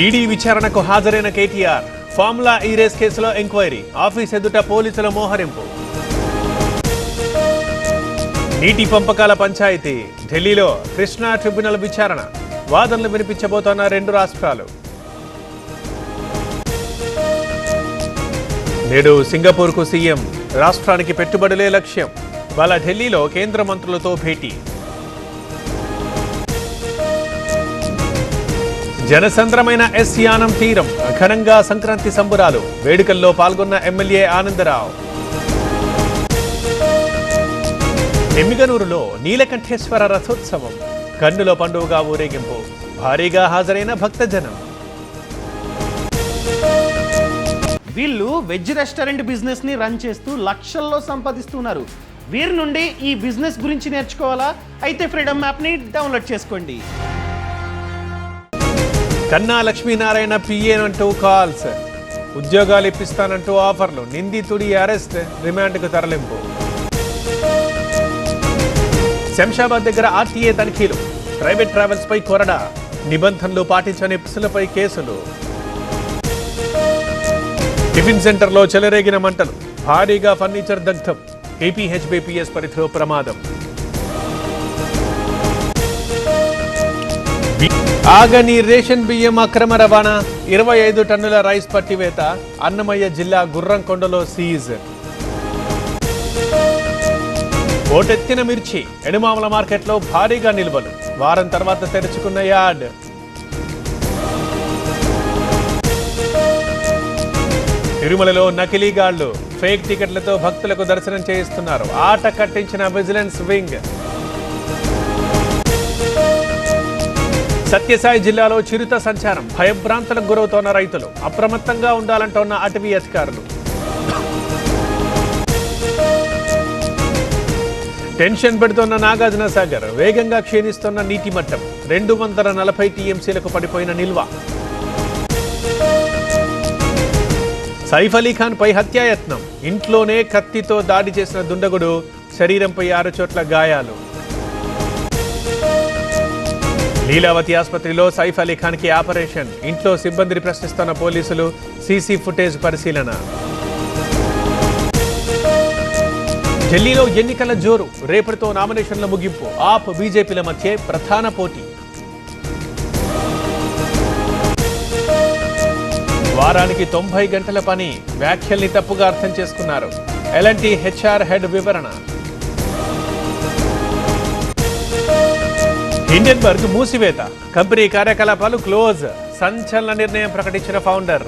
ED విచారణకు హాజరైన KTR. Formula ఈ రేస్ కేసులో ఎంక్వైరీ. ఆఫీస్ ఎదుట పోలీసుల మోహరింపు. నీటి పంపకాల పంచాయతీ. ఢిల్లీలో కృష్ణా ట్రిబ్యునల్ విచారణ. వాదనలు వినిపించబోతున్న రెండు రాష్ట్రాలు. నేడు సింగపూర్కు సీఎం. రాష్ట్రానికి పెట్టుబడులే లక్ష్యం. వాళ్ళ ఢిల్లీలో కేంద్ర మంత్రులతో భేటీ. జనసంద్రమైన ఎస్ యానం తీరం. ఘనంగా సంక్రాంతి సంబురాలు. వేడుకల్లో పాల్గొన్న ఎమ్మెల్యే ఆనందరావు. ఎమ్మిగనూరులో నీలకంఠేశ్వర రథోత్సవం. కన్నుల పండుగగా ఊరేగింపు. భారీగా హాజరైన భక్తజనం. వీళ్ళు వెజ్ రెస్టారెంట్ బిజినెస్ ని రన్ చేస్తూ లక్షల్లో సంపాదిస్తున్నారు. వీరి నుండి ఈ బిజినెస్ గురించి నేర్చుకోవాలా? అయితే ఫ్రీడమ్ యాప్ ని డౌన్లోడ్ చేసుకోండి. కన్నా లక్ష్మీనారాయణ పిఏనంటూ కాల్స్. ఉద్యోగాలు ఇప్పిస్తానంటూ ఆఫర్లు. నిందితుడి అరెస్ట్. రిమాండ్కు తరలింపు. శంషాబాద్ దగ్గర ఆర్టీఏ తనిఖీలు. ప్రైవేట్ ట్రావెల్స్ పై కొరడా. నిబంధనలు పాటించని బస్సులపై కేసులు. టిఫిన్ సెంటర్లో చెలరేగిన మంటలు. భారీగా ఫర్నిచర్ దగ్ధం. ఏపీహెచ్బీపీఎస్ పరిధిలో ప్రమాదం. ఆగని రేషన్ బియ్యం అక్రమ రవాణా. 25 టన్నుల రైస్ పట్టివేత. అన్నమయ్య జిల్లా గుర్రంకొండలో సీజ్. ఓటెత్తిన మిర్చి. ఎడుమామల మార్కెట్లో భారీగా నిల్వలు. వారం తర్వాత తెరుచుకున్న యార్డ్. తిరుమలలో నకిలీగాళ్లు. ఫేక్ టికెట్లతో భక్తులకు దర్శనం చేయిస్తున్నారు. ఆట కట్టించిన విజిలెన్స్ వింగ్. సత్యసాయి జిల్లాలో చిరుత సంచారం. భయభ్రాంతులకు గురవుతోన్న రైతులు. అప్రమత్తంగా ఉండాలంటోన్న అటవీ అధికారులు. టెన్షన్ పెడుతోన్న నాగార్జున సాగర్. వేగంగా క్షీణిస్తున్న నీటి మట్టం. 240 టీఎంసీలకు పడిపోయిన నిల్వ. సైఫ్ అలీ ఖాన్ పై హత్యాయత్నం. ఇంట్లోనే కత్తితో దాడి చేసిన దుండగుడు. శరీరంపై 6 చోట్ల గాయాలు. లీలావతి ఆసుపత్రిలో సైఫ్ అలీ ఖాన్ కి ఆపరేషన్. ఇంట్లో సిబ్బందిని ప్రశ్నిస్తున్న పోలీసులు. సీసీ ఫుటేజ్ పరిశీలన. ఢిల్లీలో ఎన్నికల జోరు. రేపటితో నామినేషన్ల ముగింపు. ఆప్ బీజేపీల మధ్య ప్రధాన పోటీ. వారానికి 90 గంటల పని. వ్యాఖ్యల్ని తప్పుగా అర్థం చేసుకున్నారు. ఎల్ఎన్టీ హెచ్ఆర్ హెడ్ వివరణ. హిండెన్బర్గ్ మూసివేత. కంపెనీ కార్యకలాపాలు క్లోజ్. సంచలన నిర్ణయం ప్రకటించిన ఫౌండర్.